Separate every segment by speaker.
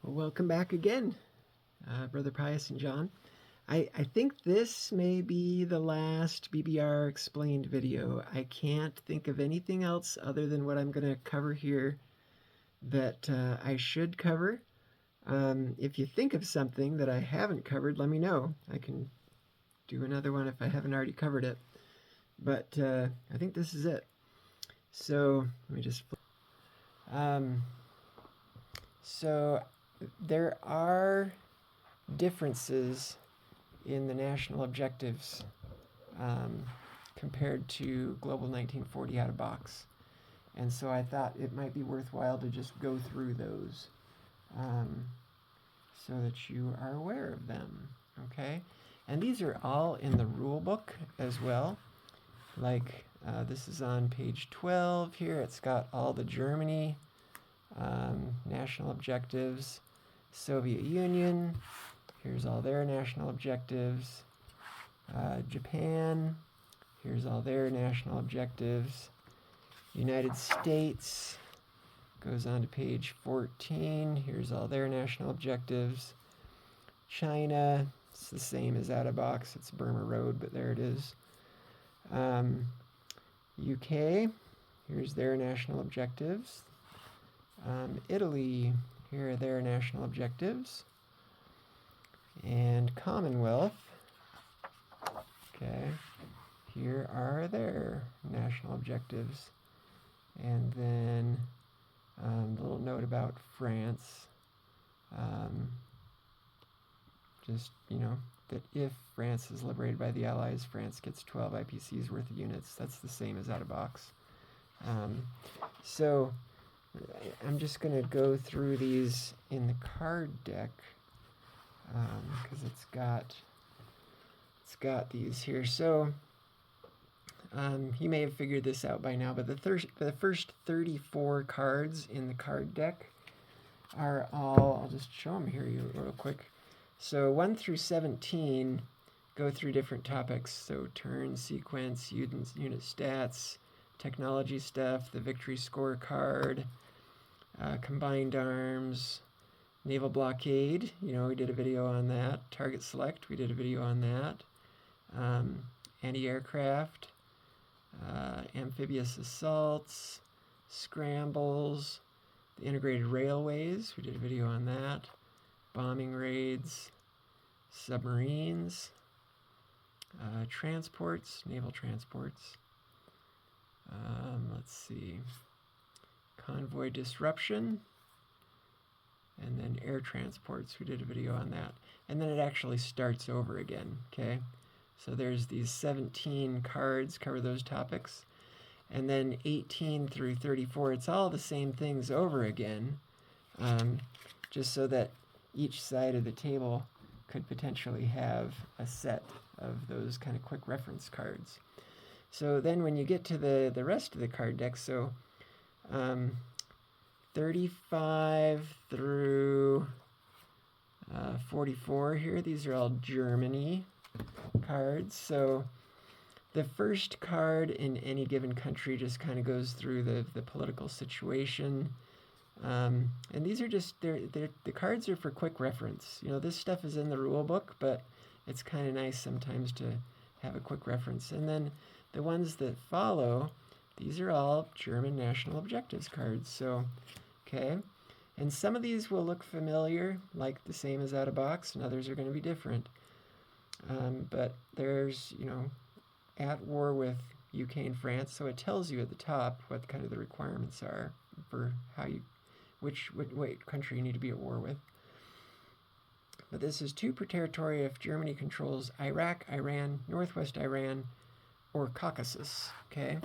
Speaker 1: Well, welcome back again, Brother Pius and John. I think this may be the last BBR explained video. I can't think of anything else other than what I'm going to cover here that I should cover. If you think of something that I haven't covered, let me know. I can do another one if I haven't already covered it. But I think this is it. So let me just... So there are differences in the national objectives compared to Global 1940 out of box. And so I thought it might be worthwhile to just go through those so that you are aware of them, okay? And these are all in the rule book as well. Like this is on page 12 here. It's got all the Germany national objectives. Soviet Union, here's all their national objectives. Japan, here's all their national objectives. United States, goes on to page 14, here's all their national objectives. China, it's the same as out of box, it's Burma Road, but there it is. UK, here's their national objectives. Italy, here are their national objectives. And Commonwealth, okay, here are their national objectives. And then the little note about France, just, you know, that if France is liberated by the Allies, France gets 12 IPCs worth of units. That's the same as out of box. So I'm just going to go through these in the card deck because it's got these here. So you may have figured this out by now, but the first 34 cards in the card deck are all, I'll just show them here real quick. So 1 through 17 go through different topics. So turn, sequence, unit stats, technology stuff, the victory scorecard, combined arms, naval blockade, you know, we did a video on that. Target select, we did a video on that. Anti-aircraft, amphibious assaults, scrambles, the integrated railways, we did a video on that. Bombing raids, submarines, transports, naval transports. Let's see, convoy disruption, and then air transports. We did a video on that. And then it actually starts over again, okay? So there's these 17 cards, cover those topics. And then 18 through 34, it's all the same things over again, just so that each side of the table could potentially have a set of those kind of quick reference cards. So then when you get to the rest of the card deck, so 35 through 44 here, these are all Germany cards. So the first card in any given country just kind of goes through the political situation. And these are just, the cards are for quick reference. You know, this stuff is in the rule book, but it's kind of nice sometimes to have a quick reference. And then the ones that follow, these are all German national objectives cards. So, okay. And some of these will look familiar, like the same as out of box, and others are going to be different. But there's, you know, at war with UK and France, so it tells you at the top what kind of the requirements are for how you, which country you need to be at war with. But this is 2 per territory if Germany controls Iraq, Iran, Northwest Iran, or Caucasus, okay?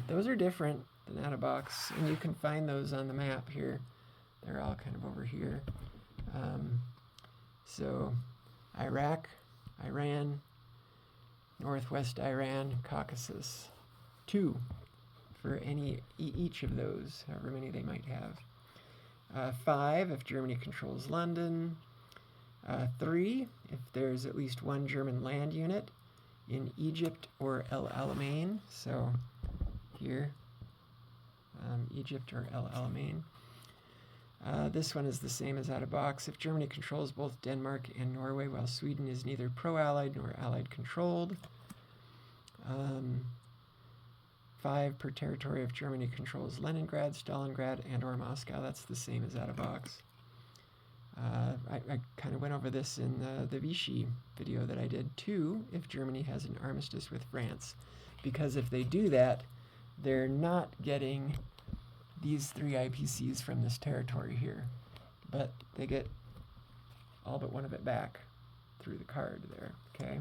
Speaker 1: Those are different than out of box, and you can find those on the map here. They're all kind of over here. So Iraq, Iran, Northwest Iran, Caucasus. 2 for each of those, however many they might have. 5 if Germany controls London. 3 if there's at least 1 German land unit in Egypt or El Alamein. So here, Egypt or El Alamein. This one is the same as out of box. If Germany controls both Denmark and Norway, while Sweden is neither pro-Allied nor Allied controlled. 5 per territory if Germany controls Leningrad, Stalingrad, and or Moscow. That's the same as out of box. I kind of went over this in the Vichy video that I did. 2 if Germany has an armistice with France. Because if they do that, they're not getting these 3 IPCs from this territory here. But they get all but one of it back through the card there, okay?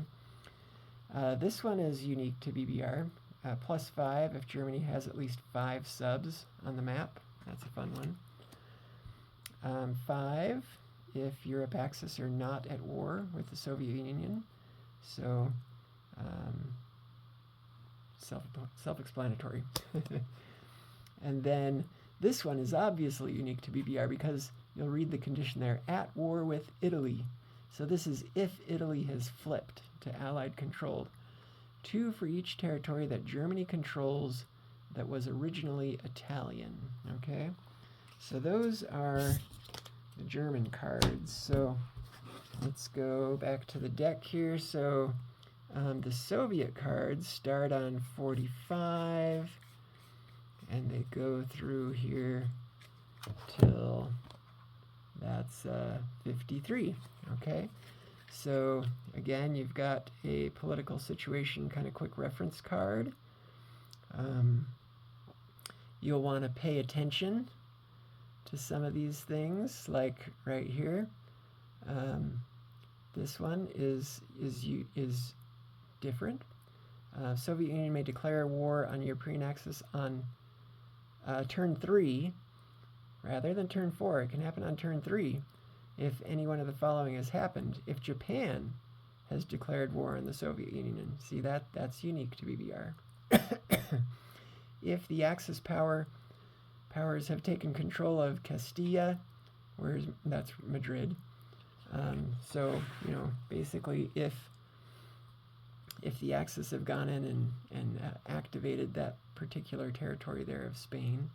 Speaker 1: This one is unique to BBR. +5 if Germany has at least 5 subs on the map. That's a fun one. 5 if Europe Axis are not at war with the Soviet Union. So, self-explanatory. And then this one is obviously unique to BBR because you'll read the condition there, at war with Italy. So this is if Italy has flipped to Allied controlled. 2 for each territory that Germany controls that was originally Italian, okay? So those are the German cards. So let's go back to the deck here. So the Soviet cards start on 45, and they go through here till that's 53, okay? So again, you've got a political situation kind of quick reference card. You'll want to pay attention to some of these things, like right here. This one is different. Soviet Union may declare war on European Axis on turn 3 rather than turn 4. It can happen on turn 3 if any one of the following has happened. If Japan has declared war on the Soviet Union. See, that's unique to BBR. If the Axis powers have taken control of Castilla, that's Madrid. So, you know, basically if the Axis have gone in and activated that particular territory there of Spain,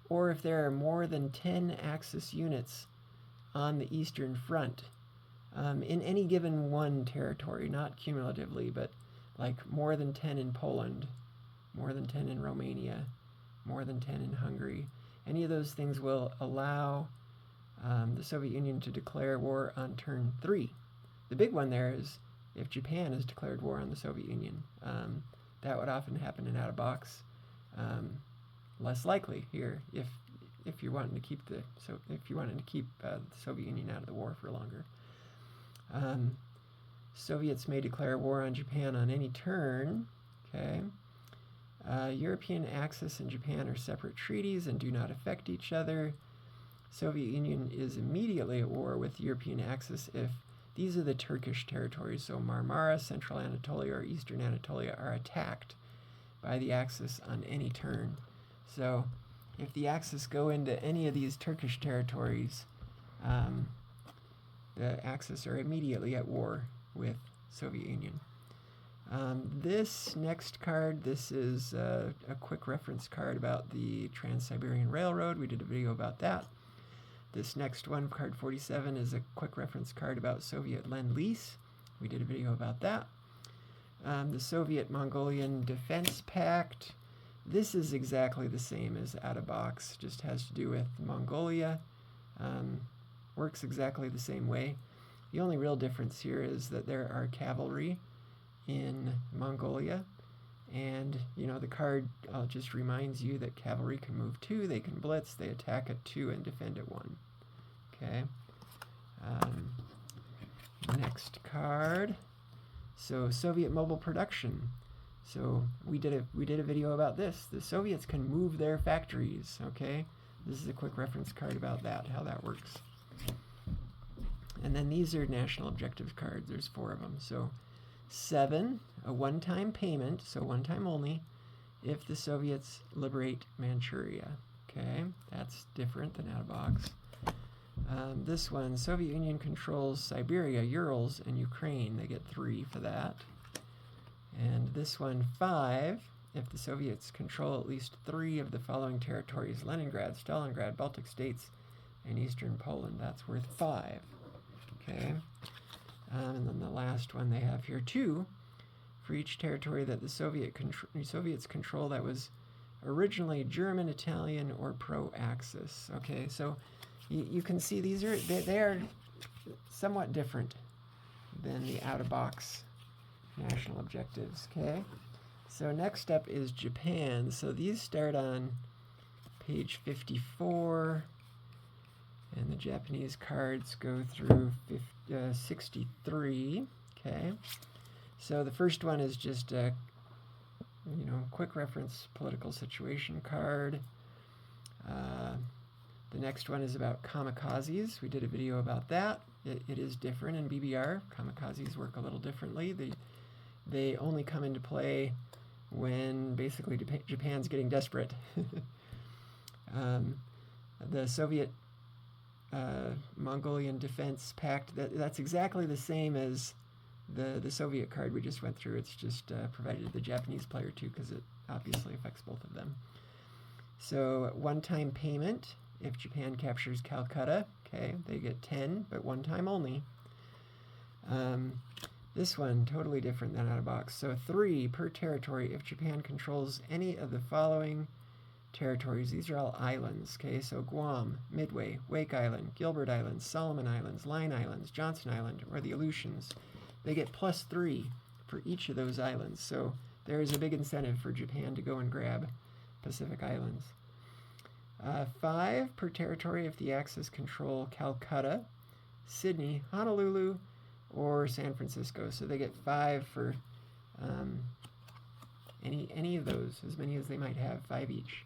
Speaker 1: or if there are more than 10 Axis units on the Eastern Front, in any given one territory, not cumulatively, but like more than 10 in Poland, more than 10 in Romania, more than 10 in Hungary. Any of those things will allow the Soviet Union to declare war on turn 3. The big one there is if Japan has declared war on the Soviet Union. That would often happen in out of box. Less likely here if you're wanting to keep the Soviet Union out of the war for longer. Soviets may declare war on Japan on any turn. Okay. European Axis and Japan are separate treaties and do not affect each other. Soviet Union is immediately at war with European Axis if these are the Turkish territories, so Marmara, Central Anatolia, or Eastern Anatolia are attacked by the Axis on any turn. So if the Axis go into any of these Turkish territories, the Axis are immediately at war with Soviet Union. This next card, this is a quick reference card about the Trans-Siberian Railroad. We did a video about that. This next one, card 47, is a quick reference card about Soviet Lend-Lease. We did a video about that. The Soviet-Mongolian Defense Pact. This is exactly the same as out of box, just has to do with Mongolia. Works exactly the same way. The only real difference here is that there are cavalry in Mongolia, and the card just reminds you that cavalry can move 2, they can blitz, they attack at 2 and defend at 1. Okay. Next card. So Soviet mobile production. So we did a video about this. The Soviets can move their factories. Okay. This is a quick reference card about that, how that works. And then these are national objectives cards. There's 4 of them. So 7, a one-time payment, so one time only, if the Soviets liberate Manchuria. Okay, that's different than out of box. This one, Soviet Union controls Siberia, Urals, and Ukraine. They get 3 for that. And this one, 5, if the Soviets control at least 3 of the following territories: Leningrad, Stalingrad, Baltic states, and eastern Poland. That's worth 5. Okay. And then the last one they have here, 2, for each territory that the Soviets control that was originally German, Italian, or pro-Axis. Okay, so you can see these are they are somewhat different than the out-of-box national objectives. Okay, so next up is Japan. So these start on page 54, and the Japanese cards go through 63. Okay, so the first one is just a quick reference political situation card. The next one is about kamikazes. We did a video about that. It is different in BBR. Kamikazes work a little differently. They only come into play when basically Japan's getting desperate. The Soviet Mongolian Defense Pact, that's exactly the same as the Soviet card we just went through. It's just provided to the Japanese player too, because it obviously affects both of them. So one-time payment, if Japan captures Calcutta, okay, they get 10, but one time only. This one, totally different than out of box. So 3 per territory if Japan controls any of the following territories. These are all islands, okay? So Guam, Midway, Wake Island, Gilbert Islands, Solomon Islands, Line Islands, Johnson Island, or the Aleutians. They get +3 for each of those islands. So there is a big incentive for Japan to go and grab Pacific Islands. 5 per territory if the Axis control Calcutta, Sydney, Honolulu, or San Francisco. So they get 5 for any of those, as many as they might have, 5 each.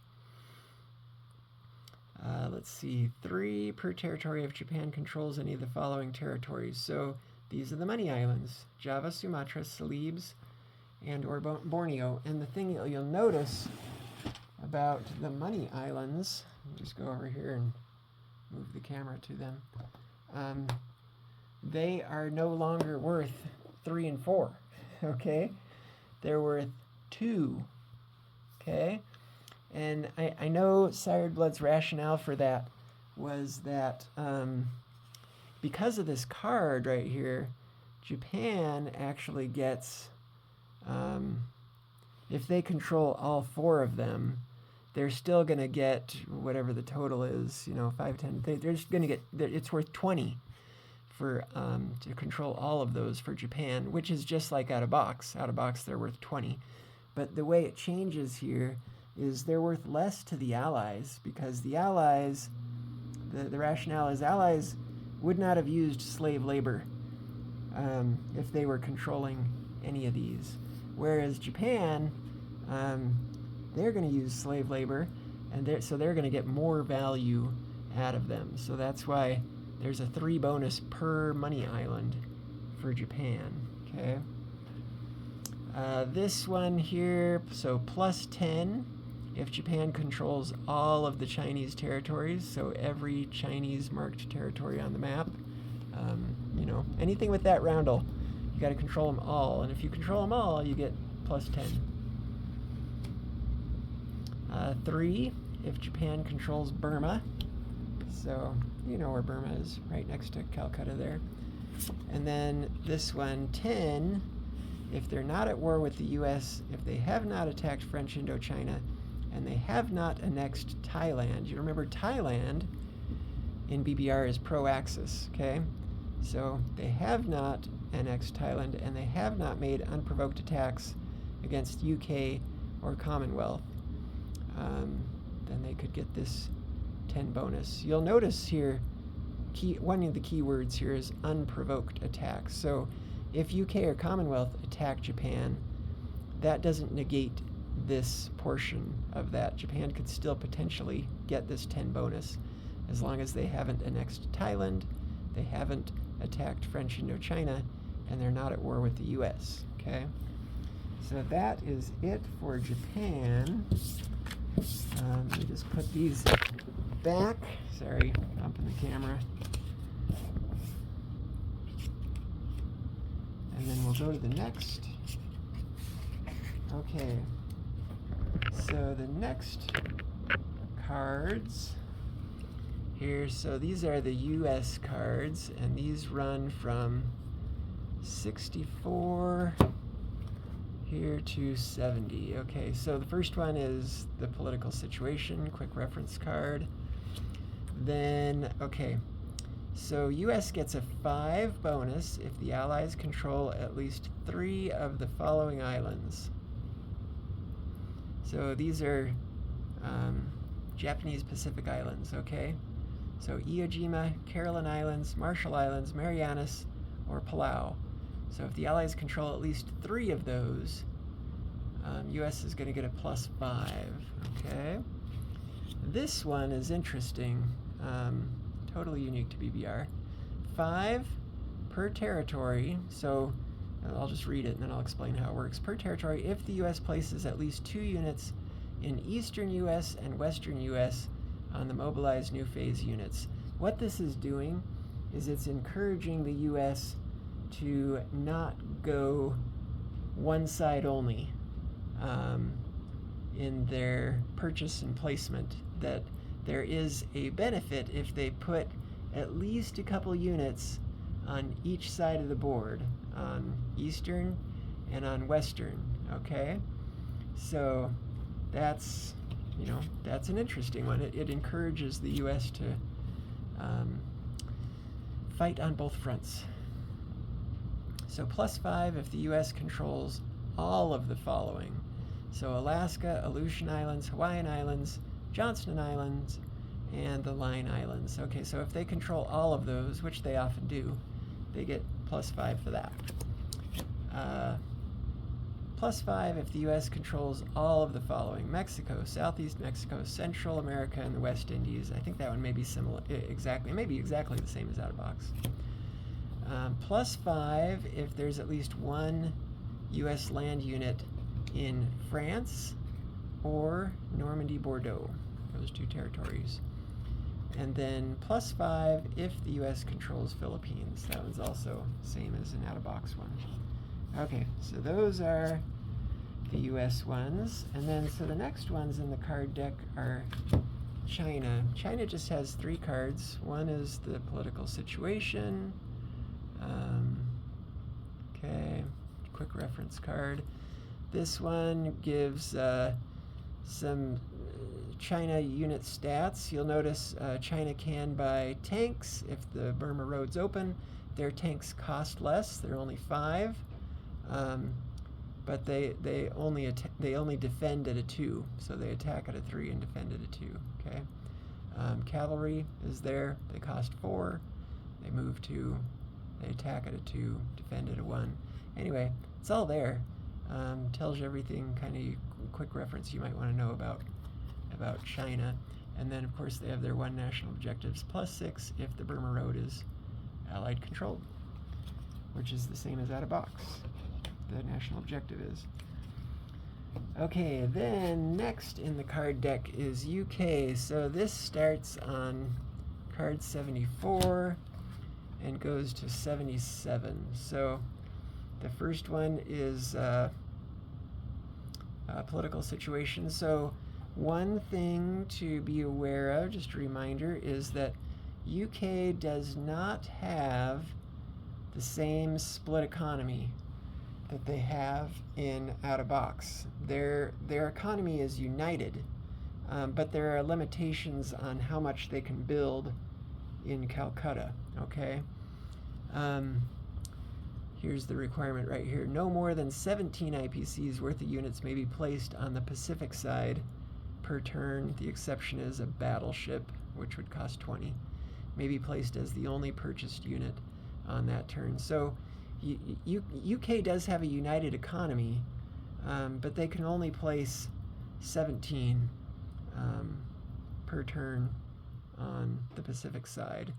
Speaker 1: Let's see, 3 per territory if Japan controls any of the following territories. So these are the money islands: Java, Sumatra, Celebes, and or Borneo. And the thing that you'll notice about the money islands, I'll just go over here and move the camera to them. They are no longer worth 3 and 4, okay? They're worth 2, okay? And I know Sired Blood's rationale for that was that because of this card right here, Japan actually gets, if they control all 4 of them, they're still going to get whatever the total is, 5, 10, they're just going to get, it's worth 20 for to control all of those for Japan, which is just like out of box. Out of box, they're worth 20. But the way it changes here is they're worth less to the Allies, because the Allies, the rationale is Allies would not have used slave labor if they were controlling any of these. Whereas Japan, they're going to use slave labor, and so they're going to get more value out of them. So that's why there's a 3 bonus per money island for Japan, okay? This one here, so +10 if Japan controls all of the Chinese territories, so every Chinese marked territory on the map. Anything with that roundel, you got to control them all, and if you control them all, you get +10. 3 if Japan controls Burma, so you know where Burma is, right next to Calcutta there. And then this one, 10 if they're not at war with the U.S., if they have not attacked French Indochina, and they have not annexed Thailand. You remember Thailand in BBR is pro-Axis, okay? So they have not annexed Thailand, and they have not made unprovoked attacks against UK or Commonwealth. Then they could get this 10 bonus. You'll notice here, one of the key words here is unprovoked attacks. So if UK or Commonwealth attack Japan, that doesn't negate this portion of that. Japan could still potentially get this 10 bonus as long as they haven't annexed Thailand, they haven't attacked French Indochina, and they're not at war with the US, okay? So that is it for Japan. Let me just put these back. Sorry, bumping the camera. And then we'll go to the next. Okay. So the next cards here. So these are the US cards, and these run from 64 here to 70. Okay, so the first one is the political situation, quick reference card. Then, okay, so US gets a 5 bonus if the Allies control at least 3 of the following islands. So these are Japanese Pacific Islands, okay? So Iwo Jima, Caroline Islands, Marshall Islands, Marianas, or Palau. So if the Allies control at least 3 of those, US is going to get a +5, okay? This one is interesting, totally unique to BBR. 5 per territory, so I'll just read it and then I'll explain how it works. Per territory, if the US places at least 2 units in eastern US and western US on the mobilized new phase units. What this is doing is it's encouraging the US to not go one side only in their purchase and placement, that there is a benefit if they put at least a couple units on each side of the board, on eastern and on western, okay? So that's, that's an interesting one. It encourages the US to fight on both fronts. So +5 if the US controls all of the following. So Alaska, Aleutian Islands, Hawaiian Islands, Johnston Islands, and the Line Islands. Okay, so if they control all of those, which they often do, they get +5 for that. +5 if the US controls all of the following: Mexico, Southeast Mexico, Central America, and the West Indies. I think that one may be similar, exactly, maybe exactly the same as out of box. +5 if there's at least 1 US land unit in France or Normandy, Bordeaux, those 2 territories. And then +5 if the US controls Philippines. That one's also same as an out-of-box one. Okay, so those are the US ones. And then, so the next ones in the card deck are China. China just has 3 cards. One is the political situation. Okay, quick reference card. This one gives some China unit stats. You'll notice China can buy tanks if the Burma Road's open. Their tanks cost less. They're only 5, but they only defend at a 2. So they attack at a 3 and defend at a 2. Okay. Cavalry is there. They cost 4. They move 2. They attack at a 2, defend at a 1. Anyway, it's all there. Tells you everything, kind of quick reference you might want to know about China. And then, of course, they have their 1 national objectives +6 if the Burma Road is Allied controlled, which is the same as out of box. The national objective is. Okay, then next in the card deck is UK. So this starts on card 74 and goes to 77. So the first one is political situation. So one thing to be aware of, just a reminder, is that UK does not have the same split economy that they have in out-of-box. Their economy is united, but there are limitations on how much they can build in Calcutta, okay? Here's the requirement right here. No more than 17 IPCs worth of units may be placed on the Pacific side per turn. The exception is a battleship, which would cost 20, may be placed as the only purchased unit on that turn. So UK does have a united economy, but they can only place 17 per turn on the Pacific side.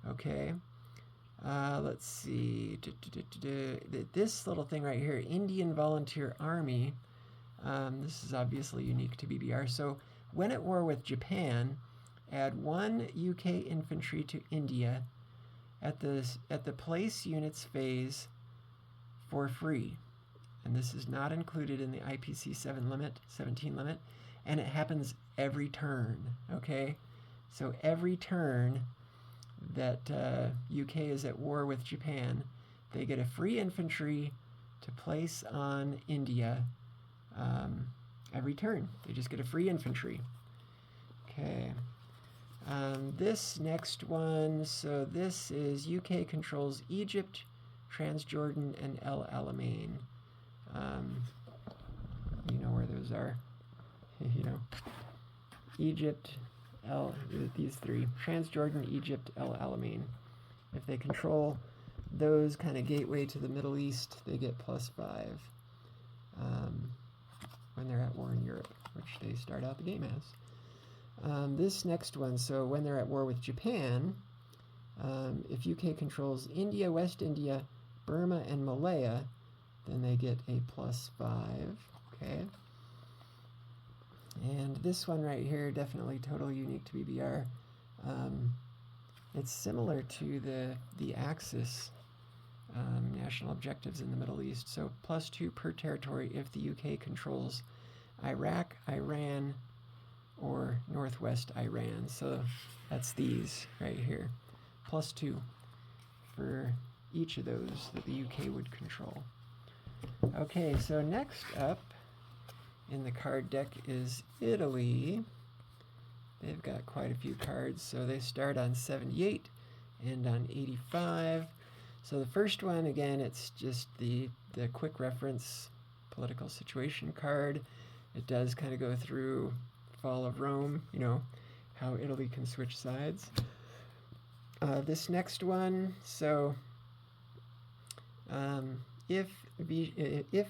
Speaker 1: Okay. Let's see. This little thing right here, Indian Volunteer Army. This is obviously unique to BBR. So when at war with Japan, add 1 UK infantry to India at the place units phase for free. And this is not included in the IPC 17 limit, and it happens every turn, okay? So every turn that UK is at war with Japan, they get a free infantry to place on India every turn. They just get a free infantry. Okay. This next one, so this is UK controls Egypt, Transjordan, and El Alamein. You know where those are. You know, Egypt, these three. Transjordan, Egypt, El Alamein. If they control those kind of gateway to the Middle East, they get +5 when they're at war in Europe, which they start out the game as. This next one, so when they're at war with Japan, if UK controls India, West India, Burma, and Malaya, then they get a +5. Okay. And this one right here, definitely totally unique to BBR. It's similar to the Axis national objectives in the Middle East. So +2 per territory if the UK controls Iraq, Iran, or Northwest Iran. So that's these right here. +2 for each of those that the UK would control. Okay, so next up in the card deck is Italy. They've got quite a few cards, so they start on 78 and on 85. So the first one, again, it's just the quick reference political situation card. It does kind of go through fall of Rome, you know, how Italy can switch sides. This next one, so if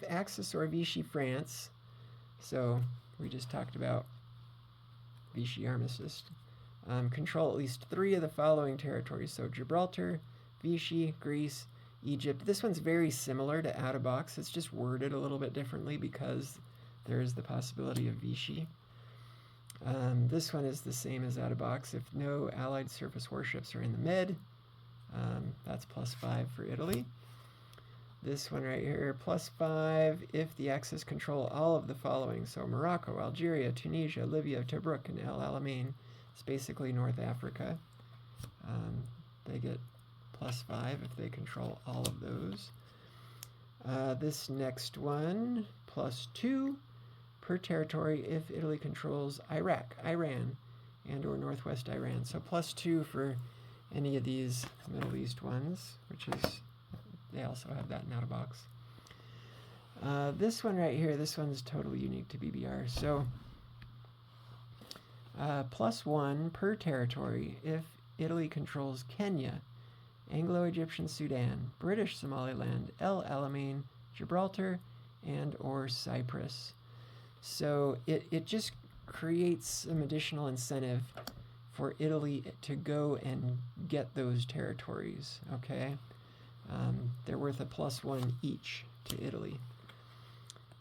Speaker 1: Axis or Vichy France, so we just talked about Vichy armistice, control at least 3 of the following territories. So Gibraltar, Vichy, Greece, Egypt. This one's very similar to out of box. It's just worded a little bit differently because there is the possibility of Vichy. This one is the same as out of box. If no Allied surface warships are in the Med, that's +5 for Italy. This one right here, +5 if the Axis control all of the following. So Morocco, Algeria, Tunisia, Libya, Tobruk, and El Alamein. It's basically North Africa. They get +5 if they control all of those. This next one, +2 per territory if Italy controls Iraq, Iran, and or Northwest Iran. So +2 for any of these Middle East ones, which is, they also have that in out of box. This one right here, this one's totally unique to BBR. So +1 per territory if Italy controls Kenya, Anglo-Egyptian Sudan, British Somaliland, El Alamein, Gibraltar, and or Cyprus. So it just creates some additional incentive for Italy to go and get those territories, okay? They're worth a +1 each to Italy.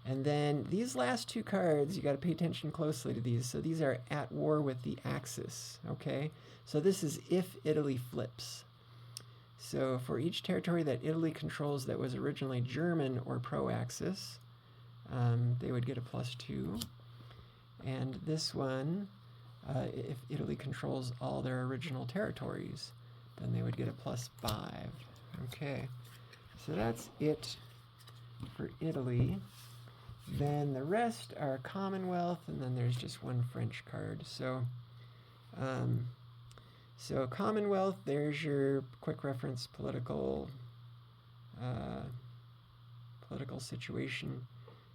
Speaker 1: And then these last 2 cards, you got to pay attention closely to these. So these are at war with the Axis, okay? So this is if Italy flips. So for each territory that Italy controls that was originally German or pro-Axis, they would get a +2. And this one, if Italy controls all their original territories, then they would get a +5. Okay, so that's it for Italy. Then the rest are Commonwealth, and then there's just one French card. So, so Commonwealth, there's your quick reference political situation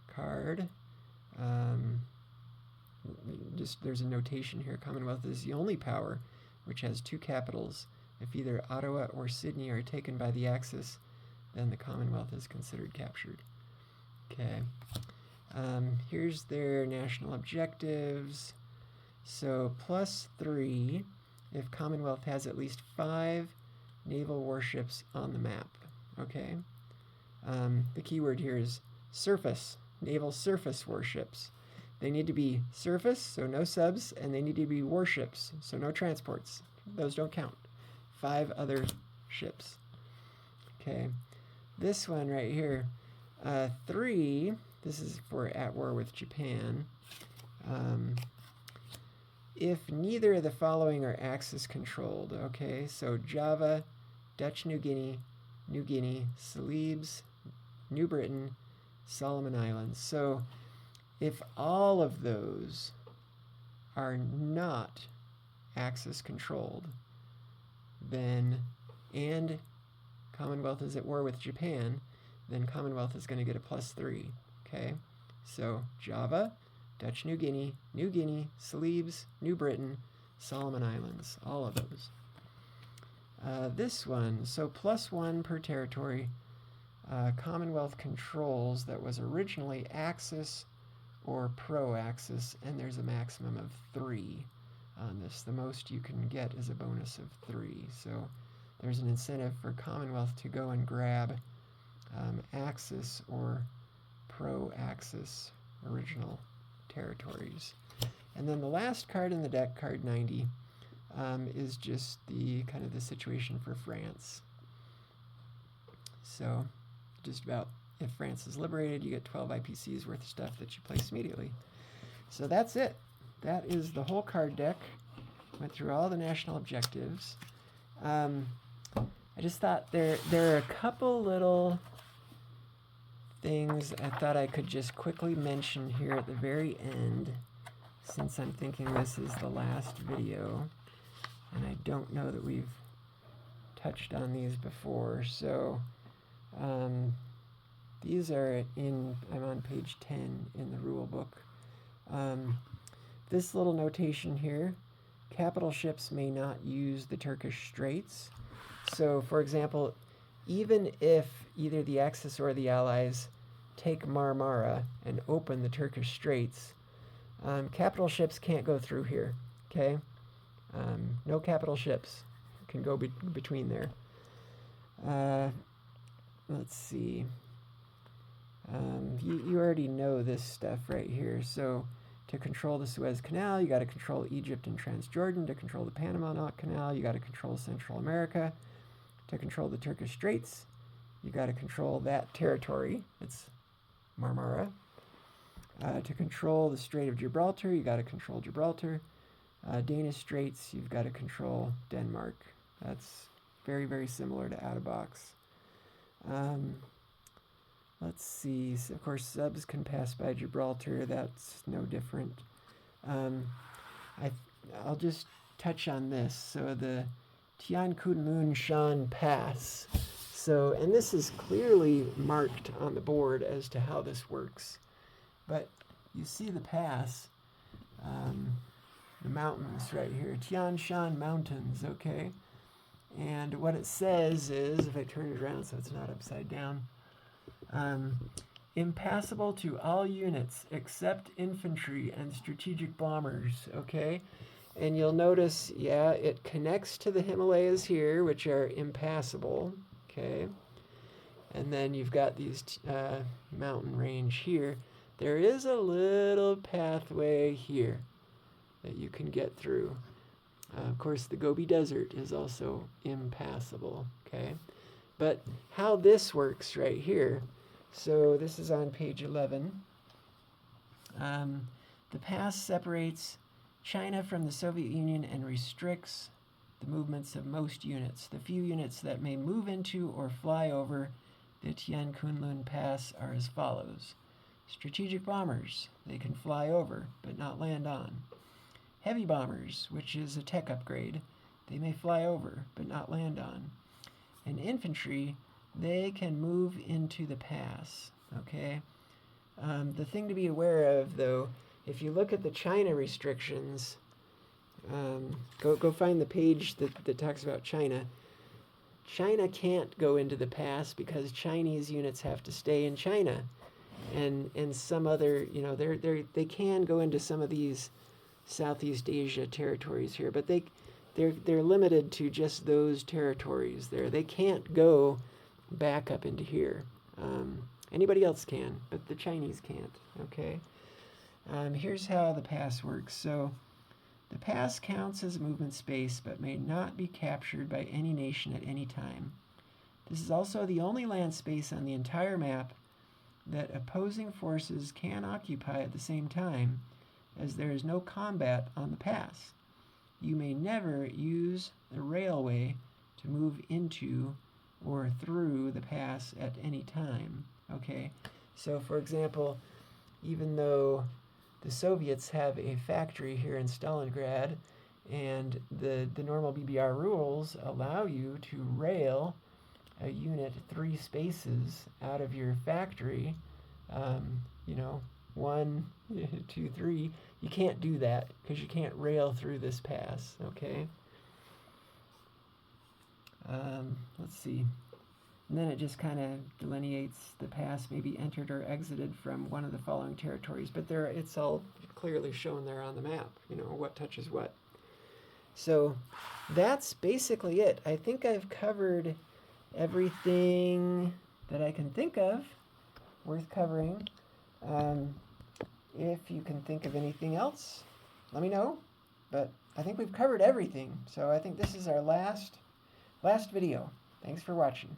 Speaker 1: card. Just there's a notation here. Commonwealth is the only power which has 2 capitals. If either Ottawa or Sydney are taken by the Axis, then the Commonwealth is considered captured. Okay. Here's their national objectives. So +3 if Commonwealth has at least 5 naval warships on the map. Okay. The keyword here is surface, naval surface warships. They need to be surface, so no subs, and they need to be warships, so no transports. Those don't count. 5 other ships. Okay. This one right here, 3, this is for at war with Japan. if neither of the following are axis controlled, okay, so Java, Dutch New Guinea, Celebes, New Britain, Solomon Islands. So if all of those are not axis controlled, then, and Commonwealth is at war with Japan, then Commonwealth is going to get a +3, okay? So Java, Dutch New Guinea, Celebes, New Britain, Solomon Islands, all of those. This one, so +1 per territory, Commonwealth controls that was originally axis or pro-axis, and there's a maximum of 3 on this. The most you can get is a bonus of 3. So there's an incentive for Commonwealth to go and grab axis or pro-axis original territories. And then the last card in the deck, card 90, is just the kind of the situation for France. So just about if France is liberated, you get 12 IPCs worth of stuff that you place immediately. So that's it. That is the whole card deck. Went through all the national objectives. I just thought there are a couple little things I thought I could just quickly mention here at the very end, since I'm thinking this is the last video, and I don't know that we've touched on these before. So these are I'm on page 10 in the rule book. This little notation here, capital ships may not use the Turkish Straits. So, for example, even if either the Axis or the Allies take Marmara and open the Turkish Straits, capital ships can't go through here, okay? No capital ships can go between there. Let's see. You already know this stuff right here. So to control the Suez Canal, you got to control Egypt and Transjordan. To control the Panama Canal, you got to control Central America. To control the Turkish Straits, you got to control that territory. It's Marmara. To control the Strait of Gibraltar, you got to control Gibraltar. Danish Straits, you've got to control Denmark. That's very, very similar to out of box. Let's see. So of course, subs can pass by Gibraltar. That's no different. I'll just touch on this. So the Tian, Kunkun, Shan pass. So, and this is clearly marked on the board as to how this works. But you see the pass, the mountains right here. Tian Shan Mountains, okay? And what it says is, if I turn it around so it's not upside down, impassable to all units except infantry and strategic bombers, okay? And you'll notice, yeah, it connects to the Himalayas here, which are impassable, okay? And then you've got these mountain range here. There is a little pathway here that you can get through. Of course, the Gobi Desert is also impassable, okay? But how this works right here, so this is on page 11. The pass separates China from the Soviet Union and restricts the movements of most units. The few units that may move into or fly over the Tian Kunlun Pass are as follows. Strategic bombers, they can fly over but not land on. Heavy bombers, which is a tech upgrade, they may fly over but not land on. And infantry, they can move into the pass, okay? The thing to be aware of, though, if you look at the China restrictions, go find the page that talks about China. China can't go into the pass because Chinese units have to stay in China. And some other, they can go into some of these Southeast Asia territories here, but they're limited to just those territories there. They can't go back up into here. Anybody else can, but the Chinese can't, okay? Here's how the pass works. So the pass counts as movement space, but may not be captured by any nation at any time. This is also the only land space on the entire map that opposing forces can occupy at the same time, as there is no combat on the pass. You may never use the railway to move into or through the pass at any time. Okay, so for example, even though the Soviets have a factory here in Stalingrad, and the normal BBR rules allow you to rail a unit 3 spaces out of your factory, you know, 1, 2, 3. You can't do that because you can't rail through this pass, okay? Let's see. And then it just kind of delineates the pass may be entered or exited from one of the following territories. But there, it's all clearly shown there on the map, you know, what touches what. So that's basically it. I think I've covered everything that I can think of worth covering. If you can think of anything else, let me know. But I think we've covered everything. So I think this is our last video. Thanks for watching.